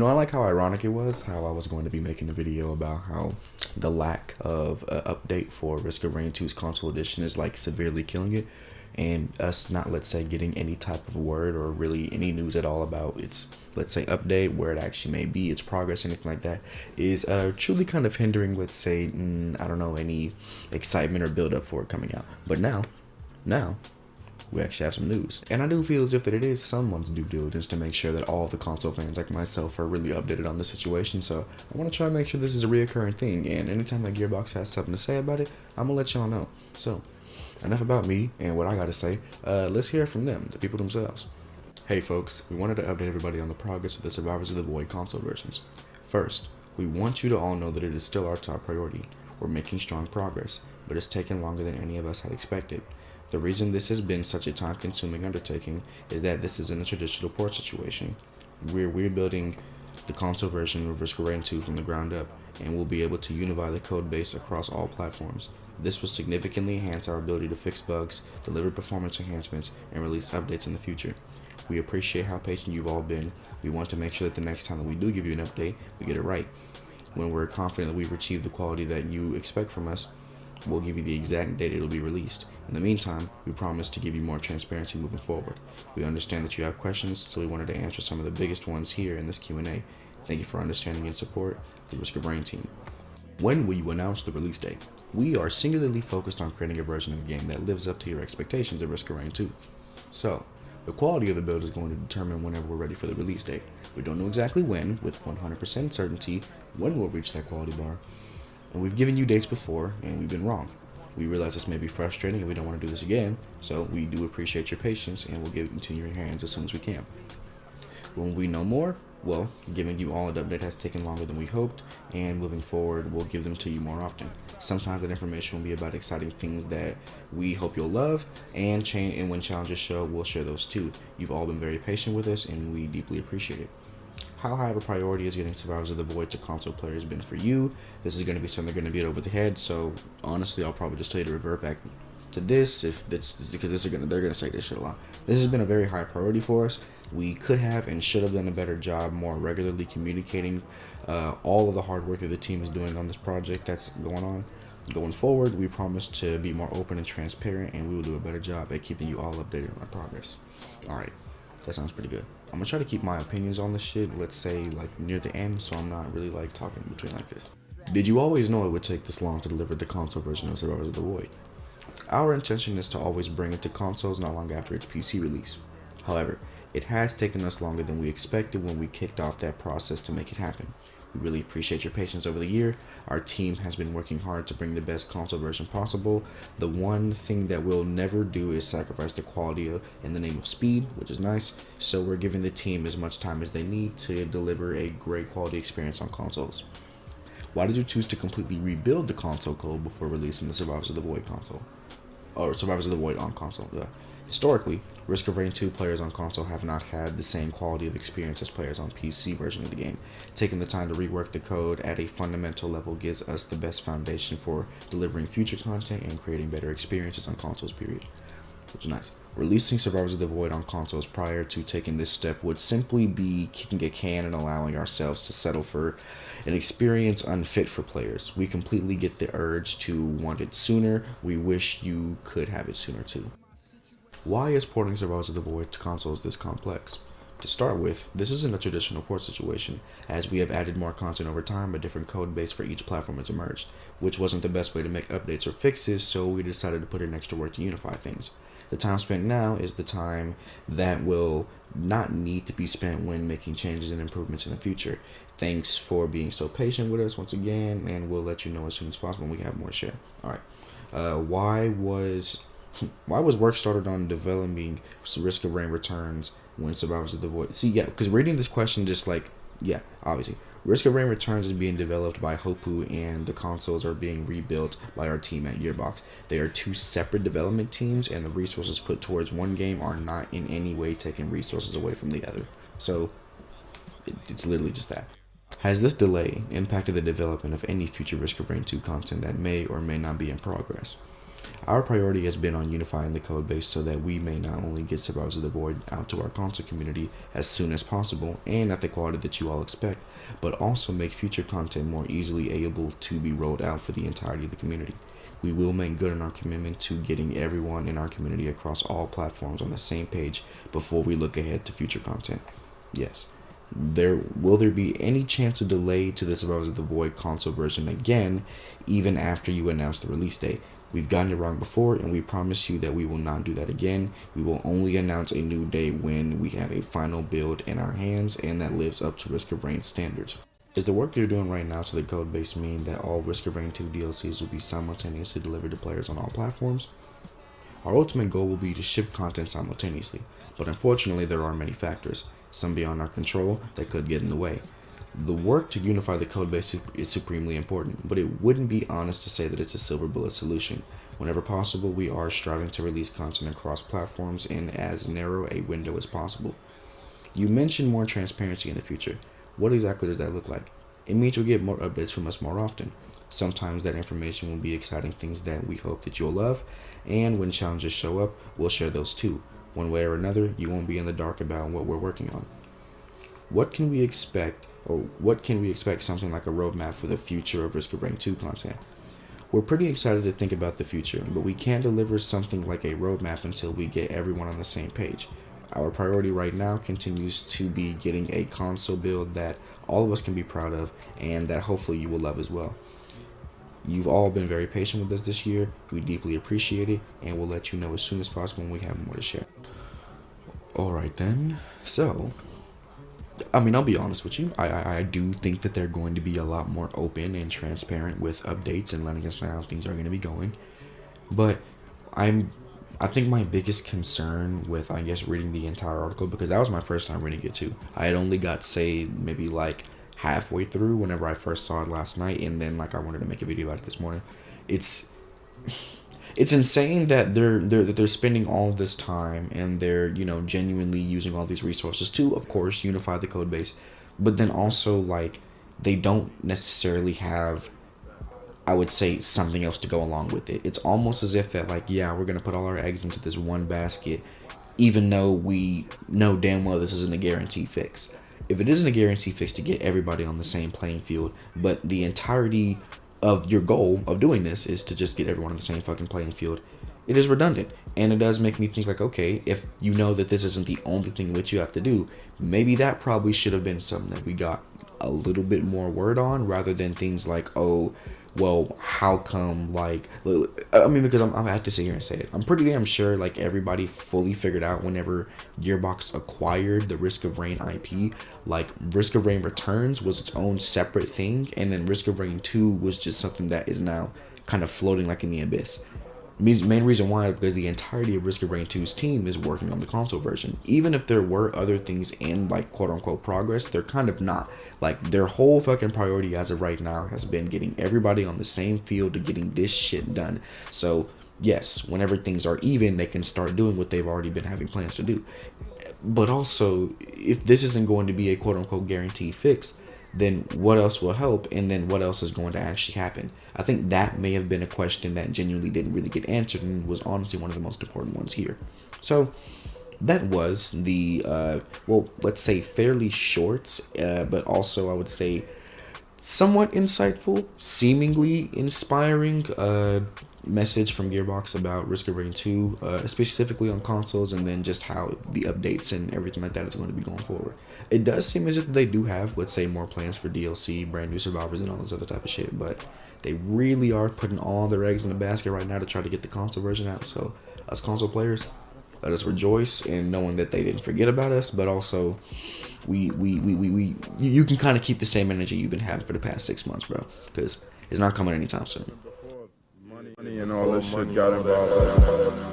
I like how ironic it was how I was going to be making a video about how the lack of update for Risk of Rain 2's console edition is like severely killing it, and us not, let's say, getting any type of word or really any news at all about its, let's say, update, where it actually may be, its progress, anything like that, is truly kind of hindering, let's say, I don't know, any excitement or build up for it coming out. But now we actually have some news. And I do feel as if that it is someone's due diligence to make sure that all the console fans like myself are really updated on the situation. So I want to try to make sure this is a reoccurring thing. And anytime that Gearbox has something to say about it, I'm going to let y'all know. So enough about me and what I got to say. Let's hear from them, the people themselves. Hey folks, we wanted to update everybody on the progress of the Survivors of the Void console versions. First, we want you to all know that it is still our top priority. We're making strong progress, but it's taken longer than any of us had expected. The reason this has been such a time-consuming undertaking is that this isn't a traditional port situation. We're rebuilding the console version of Risk of Rain 2 from the ground up, and we'll be able to unify the code base across all platforms. This will significantly enhance our ability to fix bugs, deliver performance enhancements, and release updates in the future. We appreciate how patient you've all been. We want to make sure that the next time that we do give you an update, we get it right. When we're confident that we've achieved the quality that you expect from us, we'll give you the exact date it'll be released. In the meantime, we promise to give you more transparency moving forward. We understand that you have questions, so we wanted to answer some of the biggest ones here in this Q&A. Thank you for understanding and support the Risk of Rain team. When will you announce the release date? We are singularly focused on creating a version of the game that lives up to your expectations of Risk of Rain 2. So, the quality of the build is going to determine whenever we're ready for the release date. We don't know exactly when, with 100% certainty, when we'll reach that quality bar. And we've given you dates before, and we've been wrong. We realize this may be frustrating and we don't want to do this again, so we do appreciate your patience and we'll get it into your hands as soon as we can. When we know more, well, giving you all an update has taken longer than we hoped, and moving forward, we'll give them to you more often. Sometimes that information will be about exciting things that we hope you'll love, and when challenges show, we'll share those too. You've all been very patient with us, and we deeply appreciate it. How high of a priority is getting Survivors of the Void to console players been for you? This is going to be something they're going to beat over the head, so honestly, I'll probably just tell you to revert back to this if that's because they're going to say this shit a lot. This has been a very high priority for us. We could have and should have done a better job more regularly communicating all of the hard work that the team is doing on this project that's going on. Going forward, we promise to be more open and transparent, and we will do a better job at keeping you all updated on our progress. Alright, that sounds pretty good. I'm gonna try to keep my opinions on this shit, let's say, like, near the end, so I'm not really, like, talking in between like this. Did you always know it would take this long to deliver the console version of Survivors of the Void? Our intention is to always bring it to consoles not long after its PC release. However, it has taken us longer than we expected when we kicked off that process to make it happen. We really appreciate your patience over the year. Our team has been working hard to bring the best console version possible. The one thing that we'll never do is sacrifice the quality in the name of speed, which is nice. So we're giving the team as much time as they need to deliver a great quality experience on consoles. Why did you choose to completely rebuild the console code before releasing the Survivors of the Void console? Or Survivors of the Void on console. Historically, Risk of Rain 2 players on console have not had the same quality of experience as players on PC version of the game. Taking the time to rework the code at a fundamental level gives us the best foundation for delivering future content and creating better experiences on consoles, period. Which is nice. Releasing Survivors of the Void on consoles prior to taking this step would simply be kicking a can and allowing ourselves to settle for an experience unfit for players. We completely get the urge to want it sooner. We wish you could have it sooner too. Why is porting Survivors of the Void to consoles this complex? To start with, this isn't a traditional port situation, as we have added more content over time. A different code base for each platform has emerged, which wasn't the best way to make updates or fixes, so we decided to put in extra work to unify things. The time spent now is the time that will not need to be spent when making changes and improvements in the future. Thanks for being so patient with us once again, and we'll let you know as soon as possible when we have more to share. Alright, why was work started on developing Risk of Rain Returns when Survivors of the Void? See, yeah, because reading this question just like, yeah, obviously. Risk of Rain Returns is being developed by Hopu, and the consoles are being rebuilt by our team at Gearbox. They are two separate development teams, and the resources put towards one game are not in any way taking resources away from the other. So, it's literally just that. Has this delay impacted the development of any future Risk of Rain 2 content that may or may not be in progress? Our priority has been on unifying the code base so that we may not only get Survivors of the Void out to our console community as soon as possible and at the quality that you all expect, but also make future content more easily able to be rolled out for the entirety of the community. We will make good on our commitment to getting everyone in our community across all platforms on the same page before we look ahead to future content. Yes. Will there be any chance of delay to the Survivors of the Void console version again, even after you announce the release date? We've gotten it wrong before, and we promise you that we will not do that again. We will only announce a new date when we have a final build in our hands and that lives up to Risk of Rain standards. Is the work you're doing right now to the code base mean that all Risk of Rain 2 DLCs will be simultaneously delivered to players on all platforms? Our ultimate goal will be to ship content simultaneously, but unfortunately there are many factors, some beyond our control, that could get in the way. The work to unify the codebase is supremely important, but it wouldn't be honest to say that it's a silver bullet solution. Whenever possible, we are striving to release content across platforms in as narrow a window as possible. You mentioned more transparency in the future. What exactly does that look like? It means you'll get more updates from us more often. Sometimes that information will be exciting things that we hope that you'll love, and when challenges show up, we'll share those too. One way or another, you won't be in the dark about what we're working on. What can we expect something like a roadmap for the future of Risk of Rain 2 content? We're pretty excited to think about the future, but we can't deliver something like a roadmap until we get everyone on the same page. Our priority right now continues to be getting a console build that all of us can be proud of and that hopefully you will love as well. You've all been very patient with us this year. We deeply appreciate it, and we'll let you know as soon as possible when we have more to share. Alright then, so I'll be honest with you. I do think that they're going to be a lot more open and transparent with updates and letting us know how things are going to be going. But I think my biggest concern with, reading the entire article, because that was my first time reading it too. I had only got, say, maybe like halfway through whenever I first saw it last night, and then I wanted to make a video about it this morning. It's insane that they're spending all this time and they're genuinely using all these resources to, of course, unify the code base, but then also they don't necessarily have, I would say, something else to go along with it. It's almost as if that we're gonna put all our eggs into this one basket, even though we know damn well this isn't a guarantee fix. If it isn't a guarantee fix to get everybody on the same playing field, but the entirety of your goal of doing this is to just get everyone on the same fucking playing field, it is redundant. And it does make me think okay, if you know that this isn't the only thing which you have to do, maybe that probably should have been something that we got a little bit more word on, rather than things like, oh, well, how come, because I have to sit here and say it. I'm pretty damn sure, everybody fully figured out whenever Gearbox acquired the Risk of Rain IP, Risk of Rain Returns was its own separate thing, and then Risk of Rain 2 was just something that is now kind of floating in the abyss. Main reason why is because the entirety of Risk of Rain 2's team is working on the console version. Even if there were other things in quote unquote progress, they're kind of not. Their whole fucking priority as of right now has been getting everybody on the same field to getting this shit done. So yes, whenever things are even, they can start doing what they've already been having plans to do. But also, if this isn't going to be a quote unquote guaranteed fix, then what else will help, and then what else is going to actually happen? I think that may have been a question that genuinely didn't really get answered and was honestly one of the most important ones here. So that was the, let's say fairly short, but also I would say somewhat insightful, seemingly inspiring message from Gearbox about Risk of Rain 2, specifically on consoles, and then just how the updates and everything like that is going to be going forward. It does seem as if they do have, let's say, more plans for DLC, brand new survivors, and all this other type of shit, but they really are putting all their eggs in the basket right now to try to get the console version out. So us console players, let us rejoice in knowing that they didn't forget about us, but also you can kind of keep the same energy you've been having for the past 6 months, bro, because it's not coming anytime soon. Money and all this shit got involved.